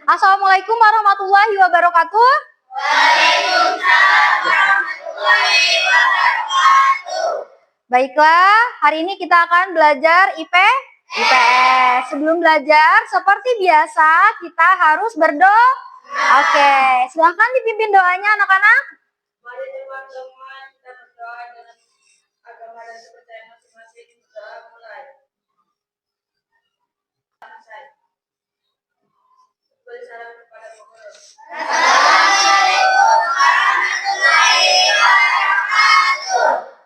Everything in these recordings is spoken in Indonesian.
Assalamualaikum warahmatullahi wabarakatuh. Baiklah, hari ini kita akan belajar IPS. Sebelum belajar, seperti biasa, kita harus berdoa. Oke, silahkan dipimpin doanya anak-anak. Mari teman-teman kita berdoa dengan agama dan kepercayaan masing-masing. Doa mulai. Beri salam kepada guru.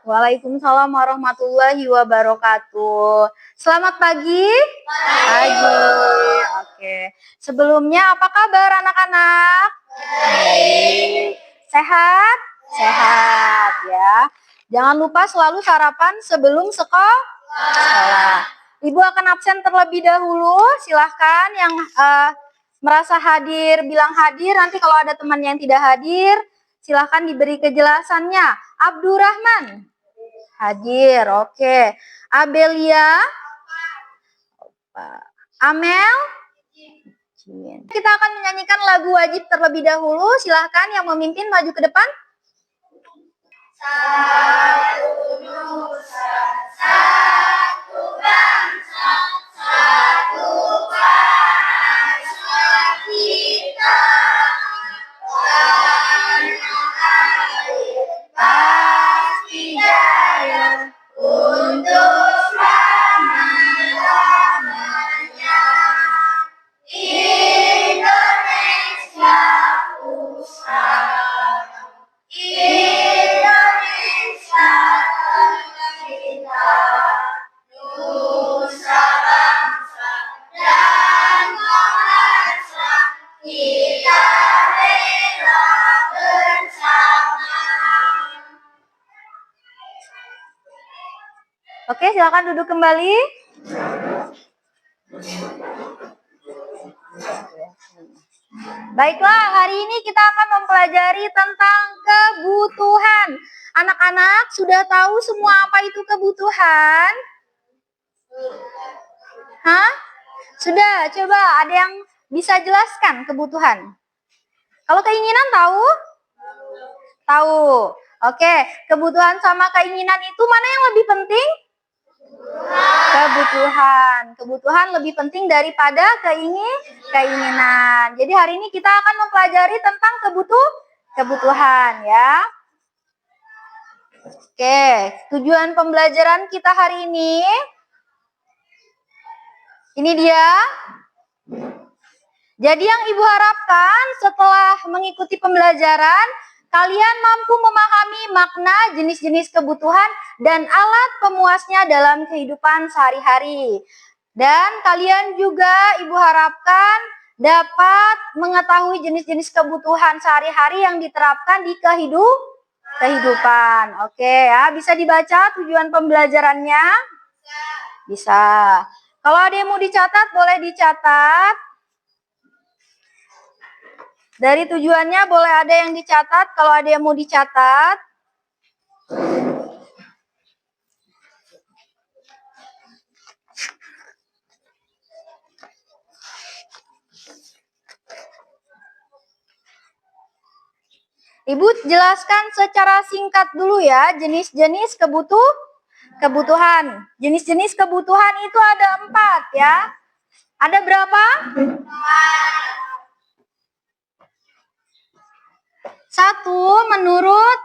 Waalaikumsalam warahmatullahi wabarakatuh. Selamat pagi. Pagi. Oke. Sebelumnya apa kabar anak-anak? Baik. Sehat? Sehat ya. Jangan lupa selalu sarapan sebelum sekolah. Ibu akan absen terlebih dahulu. Silahkan yang merasa hadir bilang hadir. Nanti kalau ada teman yang tidak hadir, silahkan diberi kejelasannya. Abdurrahman hadir, oke. Abelia, Amel, kita akan menyanyikan lagu wajib terlebih dahulu. Silahkan yang memimpin maju ke depan. Satu nusa, satu bangsa, satu bangsa kita. Tanah air pasti jaya untuk selama-lamanya. Indonesia pusaka, Indonesia tercinta, nusa bangsa dan bangsa kita rela bersama. Oke, silakan duduk kembali. Baiklah, hari ini kita akan mempelajari tentang kebutuhan. Anak-anak sudah tahu semua apa itu kebutuhan? Hah? Sudah, coba ada yang bisa jelaskan kebutuhan? Kalau keinginan tahu? Tahu. Oke, kebutuhan sama keinginan itu mana yang lebih penting? Kebutuhan. Kebutuhan lebih penting daripada keinginan. Jadi hari ini kita akan mempelajari tentang kebutuhan ya. Oke, tujuan pembelajaran kita hari ini dia. Jadi yang Ibu harapkan setelah mengikuti pembelajaran, kalian mampu memahami makna jenis-jenis kebutuhan dan alat pemuasnya dalam kehidupan sehari-hari. Dan kalian juga Ibu harapkan dapat mengetahui jenis-jenis kebutuhan sehari-hari yang diterapkan di kehidupan. Oke ya, bisa dibaca tujuan pembelajarannya? Bisa. Kalau ada yang mau dicatat, boleh dicatat. Dari tujuannya boleh ada yang dicatat, kalau ada yang mau dicatat. Ibu jelaskan secara singkat dulu ya, jenis-jenis kebutuhan. Jenis-jenis kebutuhan itu ada 4 ya. Ada berapa? 1 menurut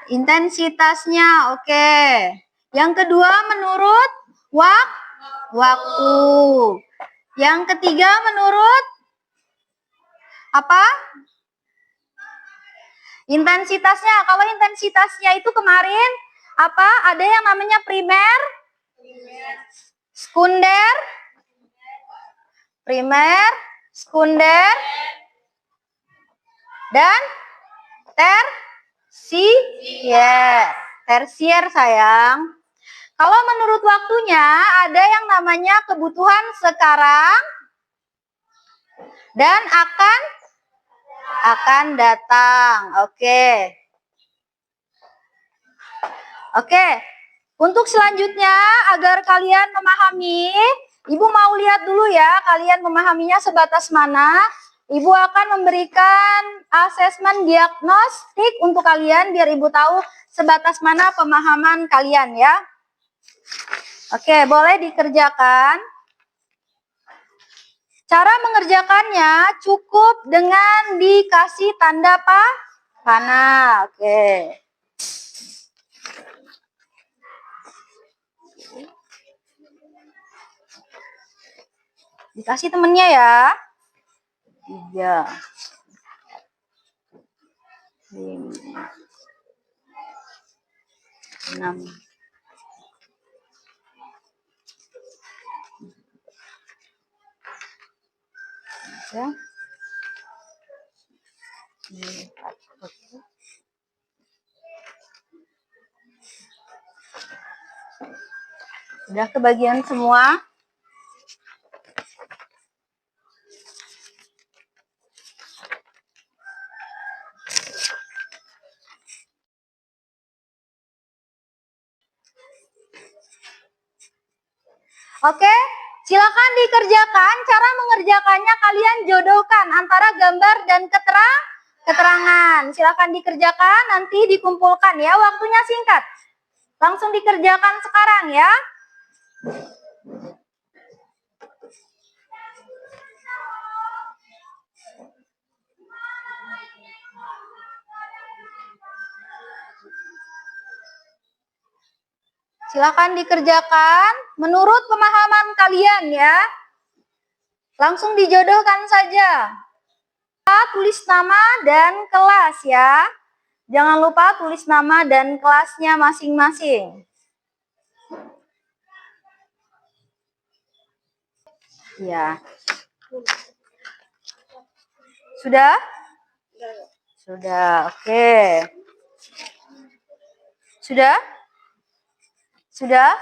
intensitasnya, oke. Yang kedua menurut waktu. Yang ketiga menurut apa? Intensitasnya. Kalau intensitasnya itu kemarin apa? Ada yang namanya primer, sekunder, dan tersier sayang. Kalau menurut waktunya ada yang namanya kebutuhan sekarang dan akan datang. Oke. Untuk selanjutnya agar kalian memahami Ibu mau lihat dulu ya, kalian memahaminya sebatas mana. Ibu akan memberikan asesmen diagnostik untuk kalian biar Ibu tahu sebatas mana pemahaman kalian ya. Oke, boleh dikerjakan. Cara mengerjakannya cukup dengan dikasih tanda panah. Oke. Dikasih temennya ya. 3, 5, 6. Ya. 4. Oke. Sudah kebagian semua? Oke, silakan dikerjakan. Cara mengerjakannya kalian jodohkan antara gambar dan keterangan. Silakan dikerjakan, nanti dikumpulkan ya. Waktunya singkat. Langsung dikerjakan sekarang ya. Silakan dikerjakan menurut pemahaman kalian ya. Langsung dijodohkan saja. Tulis nama dan kelas ya. Jangan lupa tulis nama dan kelasnya masing-masing. Ya. Sudah? Sudah, oke. Sudah? Sudah?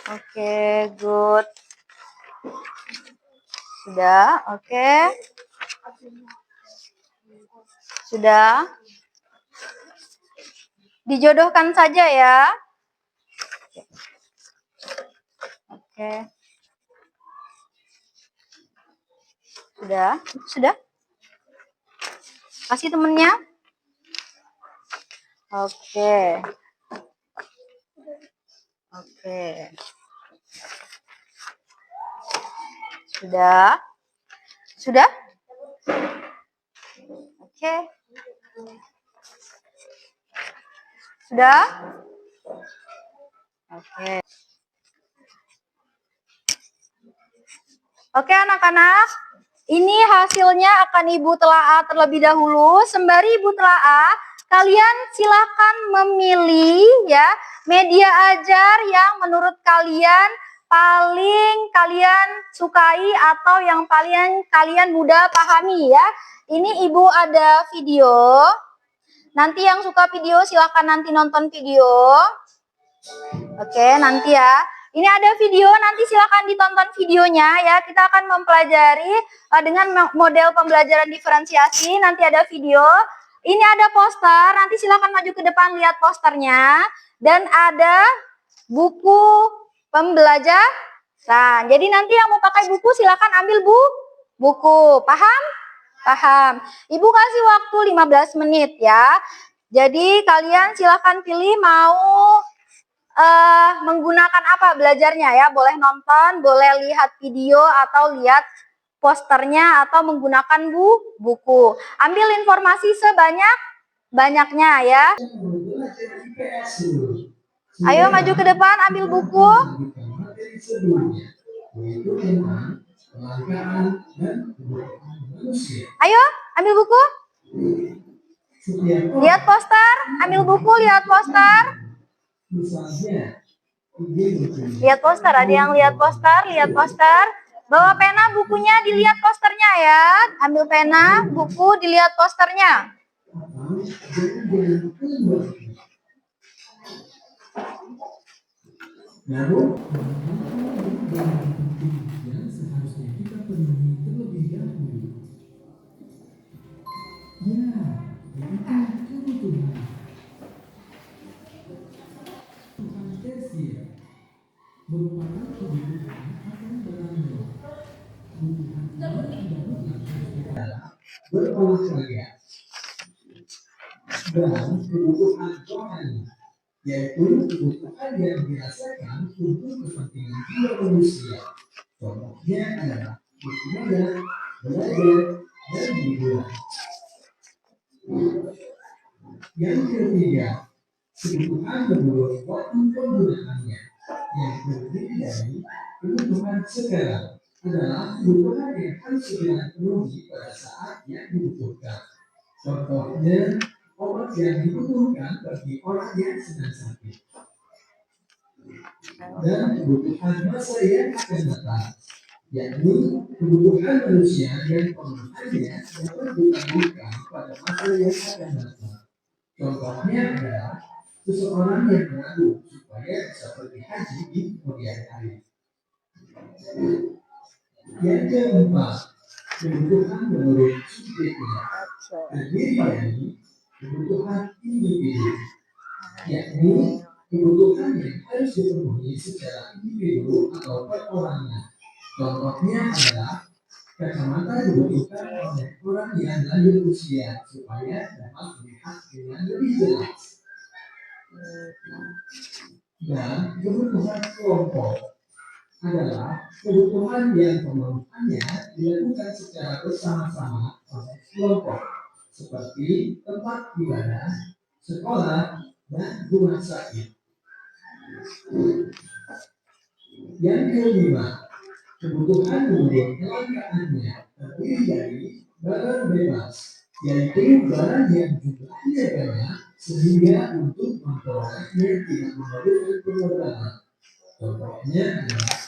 Oke, good. Sudah, oke. Sudah. Dijodohkan saja ya. Oke. Sudah? Sudah? Kasih temennya. Oke. Oke. Sudah? Sudah? Oke. Sudah? Oke. Oke anak-anak, ini hasilnya akan Ibu telaah terlebih dahulu. Sembari Ibu telaah, kalian silakan memilih ya media ajar yang menurut kalian paling kalian sukai atau yang paling kalian mudah pahami ya. Ini Ibu ada video. Nanti yang suka video silakan nanti nonton video. Oke, nanti ya. Ini ada video, nanti silakan ditonton videonya ya. Kita akan mempelajari dengan model pembelajaran diferensiasi. Nanti ada video. Ini ada poster, nanti silakan maju ke depan lihat posternya. Dan ada buku pembelajaran. Jadi nanti yang mau pakai buku silakan ambil buku. Paham? Paham. Ibu kasih waktu 15 menit ya. Jadi kalian silakan pilih mau menggunakan apa belajarnya ya, boleh nonton, boleh lihat video atau lihat posternya atau menggunakan buku. Ambil informasi sebanyak-banyaknya ya. Ayo maju ke depan, ambil buku. Ayo, ambil buku. Lihat poster, ambil buku, lihat poster. Lihat poster, ada yang lihat poster. Bawa pena, bukunya dilihat posternya ya. Ambil pena, buku, dilihat posternya. yang seharusnya kita penuhi terlebih dahulu. Ya, itu kebutuhan. Kebutuhan tersier merupakan berolahraga, dan kebutuhan rohani, yaitu kebutuhan yang dirasakan untuk kepentingan jiwa manusia. Contohnya adalah beribadah, belajar, dan hiburan. Yang ketiga, kebutuhan menurut waktu penggunaannya, yang terdiri dari kebutuhan sekarang adalah kebutuhan yang harus segera dipenuhi pada saat yang dibutuhkan. Contohnya, obat yang dibutuhkan bagi orang yang sedang sakit. Dan kebutuhan masa yang akan datang, yakni kebutuhan manusia yang pemenuhannya dapat ditangguhkan pada masa yang akan datang. Contohnya adalah seseorang yang menabung supaya bisa pergi haji di kemudian hari. Yang keempat, kebutuhan menurut subjeknya terdiri dari kebutuhan individu, yakni kebutuhan yang harus dipenuhi secara individu atau perorangan. Contohnya adalah kacamata dibutuhkan oleh orang yang lanjut usia supaya dapat melihat dengan lebih jelas. Dan kebutuhan kelompok adalah kebutuhan yang pemenuhannya dilakukan secara bersama-sama oleh kelompok, seperti tempat ibadah, sekolah, dan rumah sakit. Yang kelima, kebutuhan menurut kelangkaannya terdiri dari barang bebas, yaitu barang yang jumlahnya banyak sehingga untuk memperolehnya tidak memerlukan pengorbanan. Contohnya adalah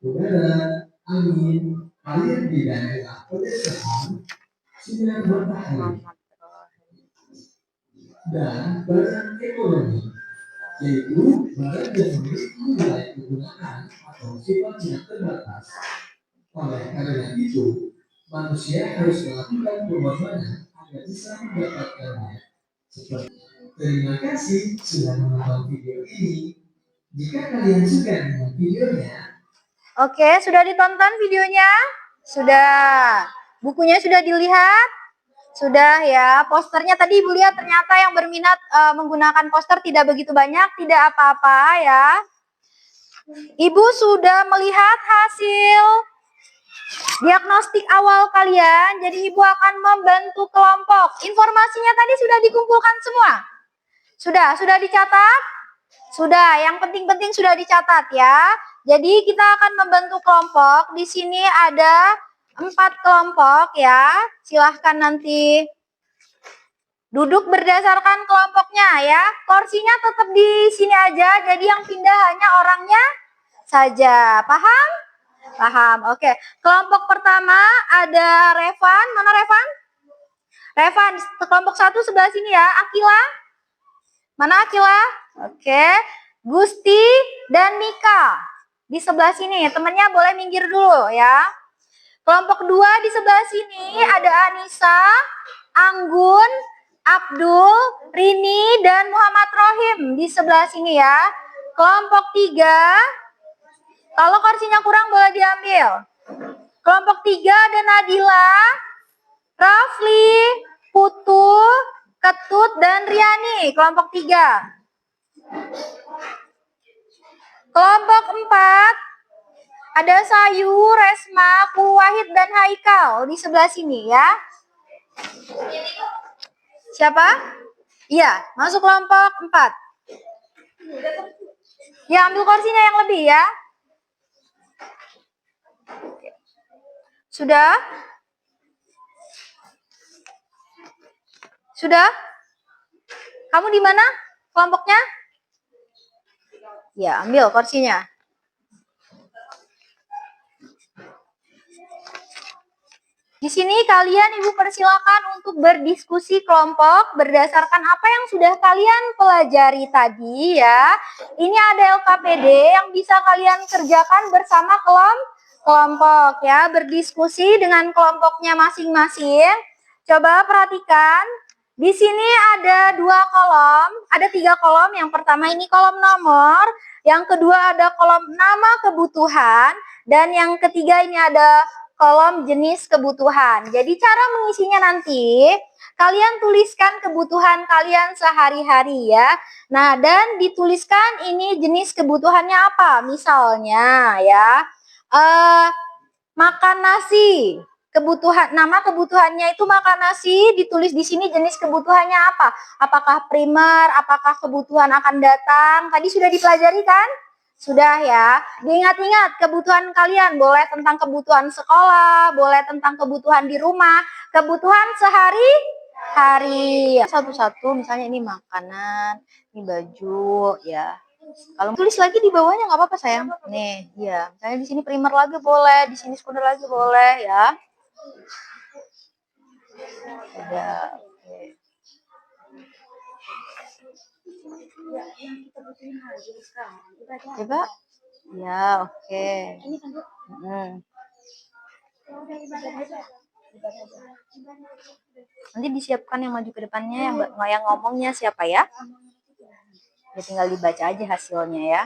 udara, angin, air di daerah pedesaan, sinar matahari, dan barang ekonomi, yaitu barang yang memiliki nilai kegunaan atau sifat yang terbatas. Oleh karena itu, manusia harus melakukan pengorbanan agar bisa mendapatkannya. Terima kasih sudah menonton video ini. Jika kalian suka dengan videonya, Oke, sudah ditonton videonya? Sudah. Bukunya sudah dilihat? Sudah ya. Posternya tadi Ibu lihat ternyata yang berminat menggunakan poster tidak begitu banyak, tidak apa-apa ya. Ibu sudah melihat hasil diagnostik awal kalian, jadi Ibu akan membentuk kelompok. Informasinya tadi sudah dikumpulkan semua? Sudah dicatat? Sudah, yang penting-penting sudah dicatat ya. Jadi kita akan membentuk kelompok. Di sini ada 4 kelompok ya. Silahkan nanti duduk berdasarkan kelompoknya ya. Kursinya tetap di sini aja. Jadi yang pindah hanya orangnya saja. Paham? Paham. Oke. Kelompok pertama ada Revan. Mana Revan? Revan, kelompok 1 sebelah sini ya. Akila. Mana Akila? Oke. Gusti dan Mika. Di sebelah sini, temannya boleh minggir dulu ya. Kelompok 2 di sebelah sini ada Anissa, Anggun, Abdul, Rini, dan Muhammad Rohim di sebelah sini ya. Kelompok 3, kalau kursinya kurang boleh diambil. Kelompok 3 ada Nadila, Rafli, Putu, Ketut, dan Riani. Kelompok 3. Kelompok 4 ada Sayu, Resma, Wahid, dan Haikal di sebelah sini ya. Siapa? Iya, masuk kelompok 4. Ya, ambil kursinya yang lebih ya. Sudah? Sudah? Kamu di mana kelompoknya? Ya, ambil kursinya. Di sini kalian Ibu persilakan untuk berdiskusi kelompok berdasarkan apa yang sudah kalian pelajari tadi ya. Ini ada LKPD yang bisa kalian kerjakan bersama kelompok ya, berdiskusi dengan kelompoknya masing-masing. Coba perhatikan. Di sini ada 2 kolom, ada 3 kolom. Yang pertama ini kolom nomor, yang kedua ada kolom nama kebutuhan, dan yang ketiga ini ada kolom jenis kebutuhan. Jadi cara mengisinya nanti, kalian tuliskan kebutuhan kalian sehari-hari ya. Nah, dan dituliskan ini jenis kebutuhannya apa. Misalnya ya, makan nasi. Nama kebutuhannya itu makan nasi, ditulis di sini jenis kebutuhannya apa? Apakah primer, apakah kebutuhan akan datang? Tadi sudah dipelajari kan? Sudah ya. Diingat-ingat kebutuhan kalian, boleh tentang kebutuhan sekolah, boleh tentang kebutuhan di rumah, kebutuhan sehari-hari. Satu-satu, misalnya ini makanan, ini baju ya. Kalau tulis lagi di bawahnya nggak apa-apa sayang. Nih, ya. Misalnya di sini primer lagi boleh, di sini sekunder lagi boleh ya. Udah. Oke. Coba. Ya, oke. Nanti disiapkan yang maju ke depannya, yang ngomongnya siapa ya? Ya tinggal dibaca aja hasilnya ya.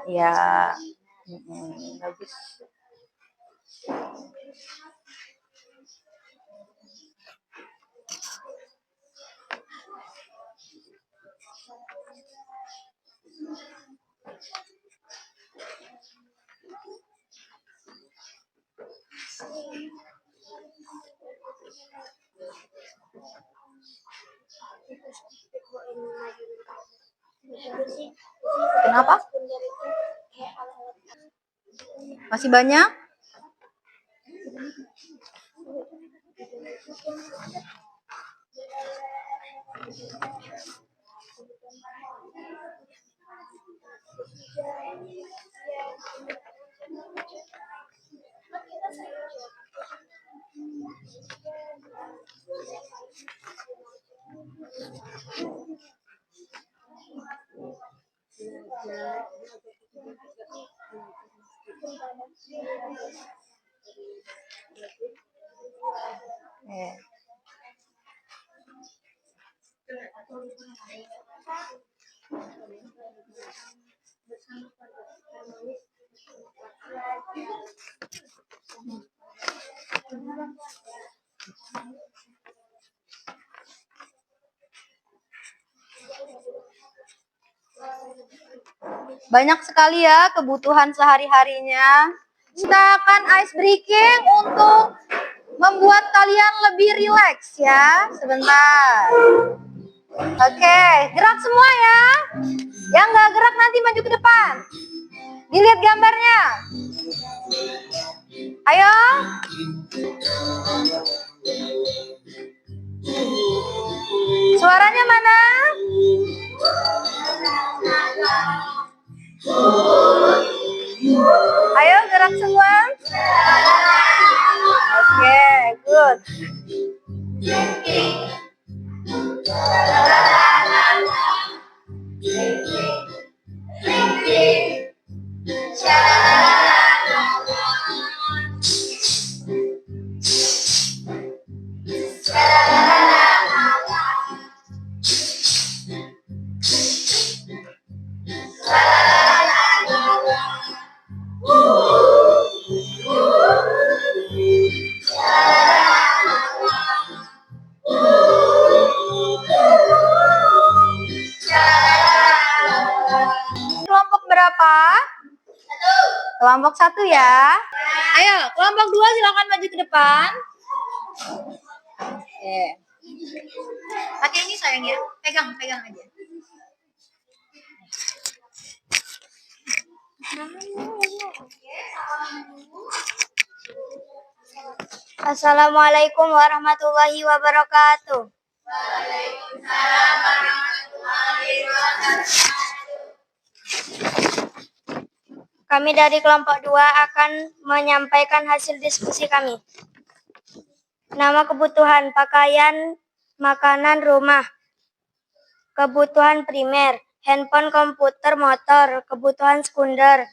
Ya, bagus. Kenapa? Masih banyak? Banyak sekali ya kebutuhan sehari-harinya. Kita akan ice breaking untuk membuat kalian lebih rileks ya. Sebentar. Oke, gerak semua ya. Yang nggak gerak nanti maju ke depan. Dilihat gambarnya. Ayo. Suaranya mana? Ayo gerak semua. Oke, good. Kelompok berapa? Kelompok 1 ya. Ayo, kelompok 2 silakan maju ke depan. Oke. Pakai ini sayang ya. Pegang aja. Assalamualaikum warahmatullahi wabarakatuh. Waalaikumsalam warahmatullahi wabarakatuh. Kami dari kelompok 2 akan menyampaikan hasil diskusi kami. Nama kebutuhan, pakaian, makanan, rumah. Kebutuhan primer, handphone, komputer, motor. Kebutuhan sekunder,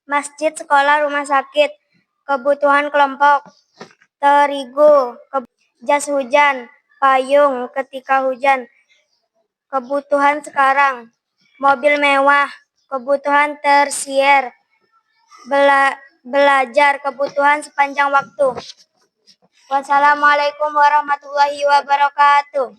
masjid, sekolah, rumah sakit. Kebutuhan kelompok, terigu, jas hujan, payung ketika hujan. Kebutuhan sekarang, mobil mewah. Kebutuhan tersier, belajar kebutuhan sepanjang waktu. Wassalamualaikum warahmatullahi wabarakatuh.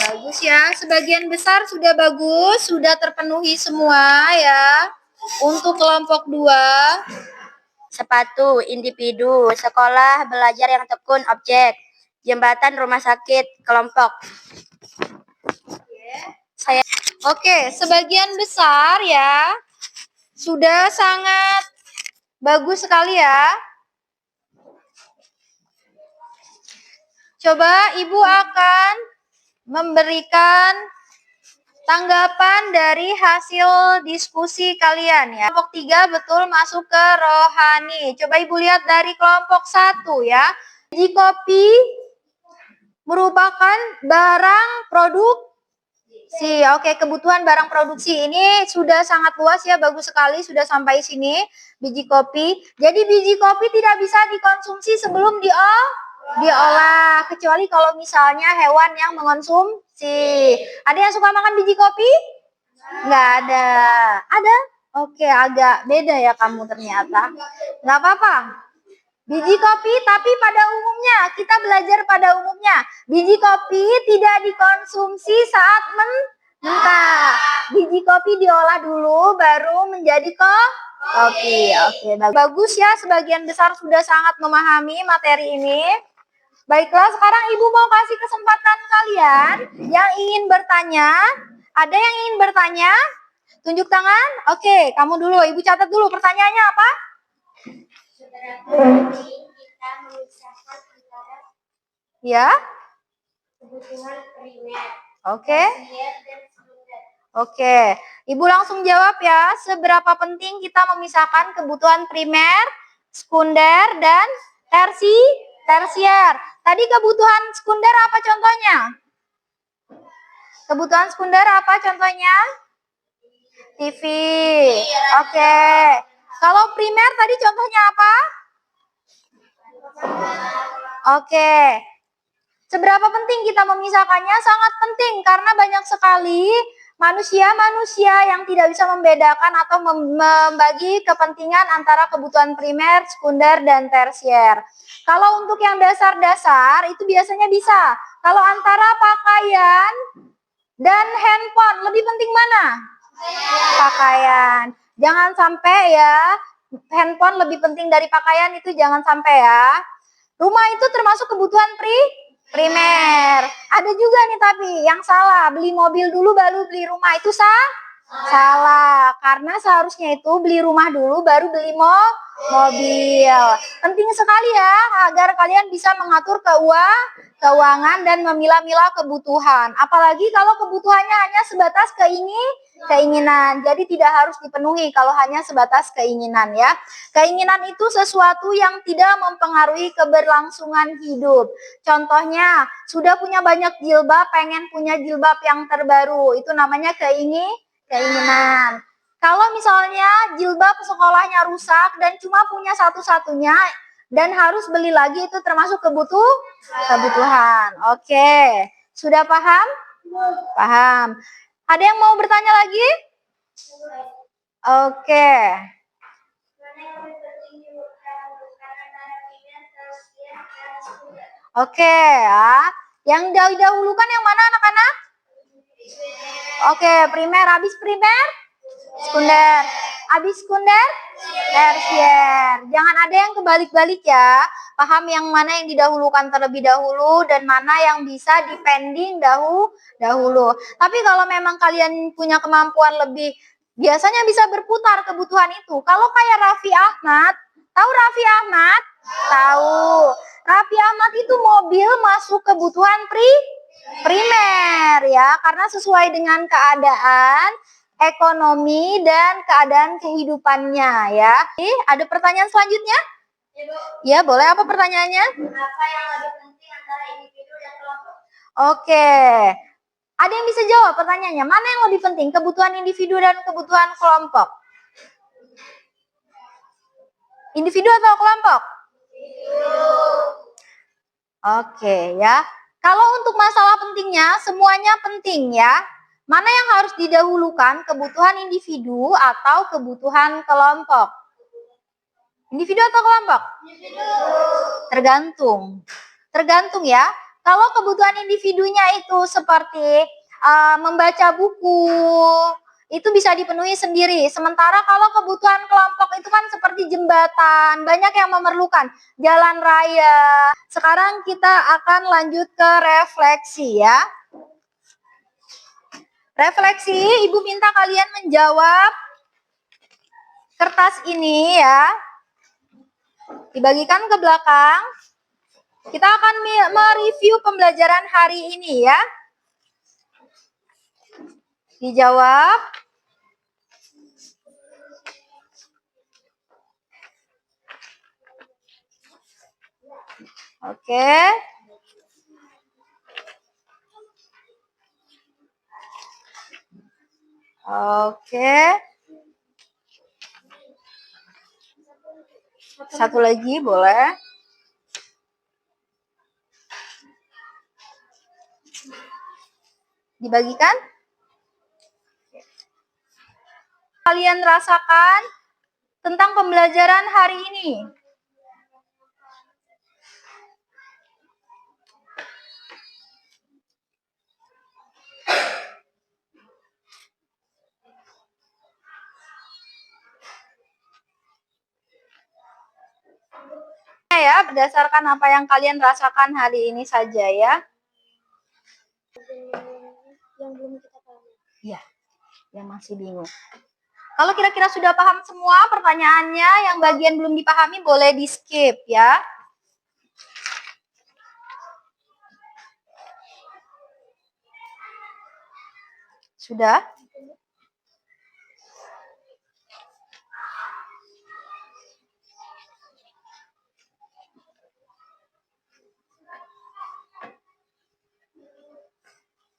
Bagus ya, sebagian besar sudah bagus, sudah terpenuhi semua ya. Untuk kelompok 2, Sepatu, individu, sekolah, belajar yang tekun, objek, jembatan, rumah sakit, kelompok. oke, sebagian besar ya, sudah sangat bagus sekali ya. Coba Ibu akan memberikan tanggapan dari hasil diskusi kalian ya. Kelompok 3 betul masuk ke rohani. Coba Ibu lihat dari kelompok 1 ya. Biji kopi merupakan barang produksi. Oke, kebutuhan barang produksi ini sudah sangat luas ya, bagus sekali sudah sampai sini biji kopi. Jadi biji kopi tidak bisa dikonsumsi sebelum diolah, kecuali kalau misalnya hewan yang mengonsumsi. Ada yang suka makan biji kopi? Nggak ada. Ada? Oke, agak beda ya kamu ternyata. Nggak apa-apa. Biji kopi, tapi pada umumnya, kita belajar pada umumnya. Biji kopi tidak dikonsumsi saat mentah. Biji kopi diolah dulu, baru menjadi kopi. Oke, bagus ya, sebagian besar sudah sangat memahami materi ini. Baiklah, sekarang Ibu mau kasih kesempatan kalian yang ingin bertanya. Ada yang ingin bertanya? Tunjuk tangan. Oke, kamu dulu. Ibu catat dulu pertanyaannya apa? Kita memisahkan antara Ya. kebutuhan primer, Oke. tersier, dan sekunder. Oke. Ibu langsung jawab ya. Seberapa penting kita memisahkan kebutuhan primer, sekunder, dan tersier. Tadi kebutuhan sekunder apa contohnya? Kebutuhan sekunder apa contohnya? TV. Oke. Kalau primer tadi contohnya apa? Oke. Seberapa penting kita memisahkannya? Sangat penting karena banyak sekali manusia yang tidak bisa membedakan atau membagi kepentingan antara kebutuhan primer, sekunder, dan tersier. Kalau untuk yang dasar-dasar itu biasanya bisa. Kalau antara pakaian dan handphone, lebih penting mana? Pakaian. Jangan sampai ya, handphone lebih penting dari pakaian, itu jangan sampai ya. Rumah itu termasuk kebutuhan primer. Ada juga nih tapi yang salah, beli mobil dulu baru beli rumah, itu salah. Karena seharusnya itu beli rumah dulu baru beli mobil. Penting sekali ya agar kalian bisa mengatur keuangan dan memilah-milah kebutuhan. Apalagi kalau kebutuhannya hanya sebatas keinginan. Jadi tidak harus dipenuhi kalau hanya sebatas keinginan ya. Keinginan itu sesuatu yang tidak mempengaruhi keberlangsungan hidup. Contohnya, sudah punya banyak jilbab, pengen punya jilbab yang terbaru. Itu namanya keinginan. Kalau misalnya jilbab sekolahnya rusak dan cuma punya satu-satunya dan harus beli lagi, itu termasuk kebutuhan. Oke, sudah paham? Paham. Ada yang mau bertanya lagi? Oke. Oke ya. Yang dahulukan yang mana anak-anak? Oke, primer. Habis primer? Sekunder. Habis sekunder? Tersier. Jangan ada yang kebalik-balik ya. Paham yang mana yang didahulukan terlebih dahulu dan mana yang bisa dipending dahulu. Tapi kalau memang kalian punya kemampuan lebih, biasanya bisa berputar kebutuhan itu. Kalau kayak Raffi Ahmad, tahu Raffi Ahmad? Tahu. Raffi Ahmad itu mobil masuk kebutuhan primer ya, karena sesuai dengan keadaan ekonomi dan keadaan kehidupannya ya. Ada pertanyaan selanjutnya? Ya, boleh. Apa pertanyaannya? Apa yang lebih penting antara individu dan kelompok? Oke. Ada yang bisa jawab pertanyaannya? Mana yang lebih penting? Kebutuhan individu dan kebutuhan kelompok? Individu atau kelompok? Oke ya. Kalau untuk masalah pentingnya, semuanya penting ya. Mana yang harus didahulukan, kebutuhan individu atau kebutuhan kelompok? Individu atau kelompok? Tergantung. Tergantung ya. Kalau kebutuhan individunya itu seperti membaca buku, itu bisa dipenuhi sendiri. Sementara kalau kebutuhan kelompok itu kan seperti jembatan, banyak yang memerlukan jalan raya. Sekarang kita akan lanjut ke refleksi ya. Refleksi, Ibu minta kalian menjawab kertas ini ya. Dibagikan ke belakang. Kita akan mereview pembelajaran hari ini ya. Dijawab. Oke. Oke. Satu lagi boleh. Dibagikan. Kalian rasakan tentang pembelajaran hari ini. Ya, berdasarkan apa yang kalian rasakan hari ini saja ya. Yang belum kita pahami. Ya, yang masih bingung. Kalau kira-kira sudah paham semua pertanyaannya, yang bagian belum dipahami boleh di-skip ya. Sudah?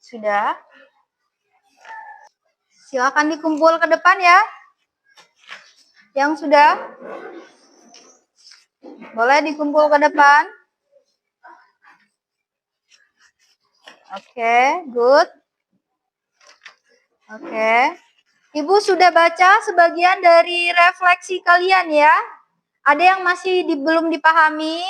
Sudah? Silakan dikumpul ke depan ya. Yang sudah? Boleh dikumpul ke depan. Oke, good. Oke. Ibu sudah baca sebagian dari refleksi kalian ya. Ada yang masih belum dipahami,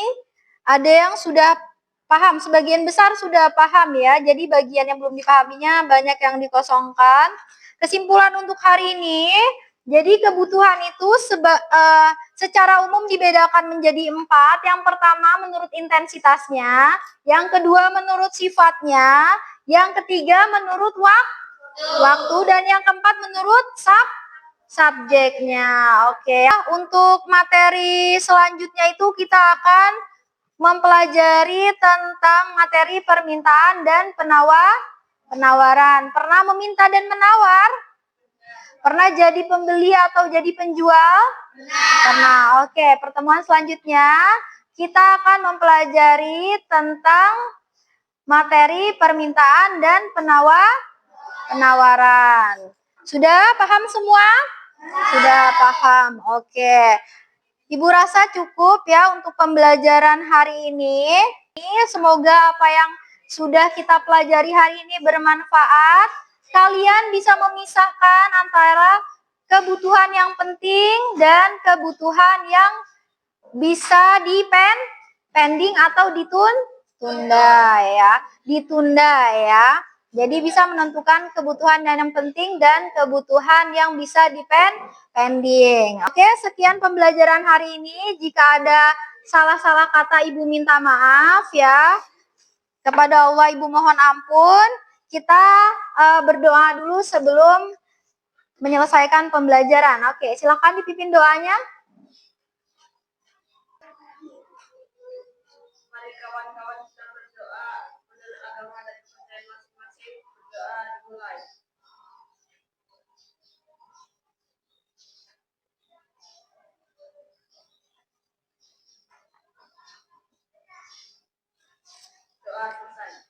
ada yang sudah paham. Sebagian besar sudah paham ya. Jadi bagian yang belum dipahaminya banyak yang dikosongkan. Kesimpulan untuk hari ini, jadi kebutuhan itu secara umum dibedakan menjadi 4. Yang pertama menurut intensitasnya, yang kedua menurut sifatnya, yang ketiga menurut waktu, dan yang keempat menurut subjeknya. Oke, untuk materi selanjutnya itu kita akan mempelajari tentang materi permintaan dan penawaran. Pernah meminta dan menawar? Pernah jadi pembeli atau jadi penjual? Pernah. Oke, pertemuan selanjutnya kita akan mempelajari tentang materi permintaan dan penawaran. Sudah paham semua? Sudah paham. Oke. Ibu rasa cukup ya untuk pembelajaran hari ini. Semoga apa yang sudah kita pelajari hari ini bermanfaat. Kalian bisa memisahkan antara kebutuhan yang penting dan kebutuhan yang bisa pending atau ditunda ya. Jadi bisa menentukan kebutuhan yang penting dan kebutuhan yang bisa pending. Oke, sekian pembelajaran hari ini. Jika ada salah-salah kata Ibu minta maaf ya. Kepada Allah Ibu mohon ampun. Kita berdoa dulu sebelum menyelesaikan pembelajaran. Oke, silakan dipimpin doanya. Mari kawan-kawan kita berdoa menurut agama dan kepercayaan masing-masing. Berdoa dimulai. Doa selesai.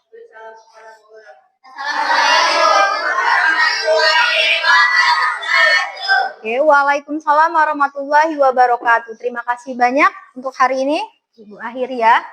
Bersalam kepada Allah. Oke, waalaikumsalam warahmatullahi wabarakatuh. Terima kasih banyak untuk hari ini. Ibu akhiri ya.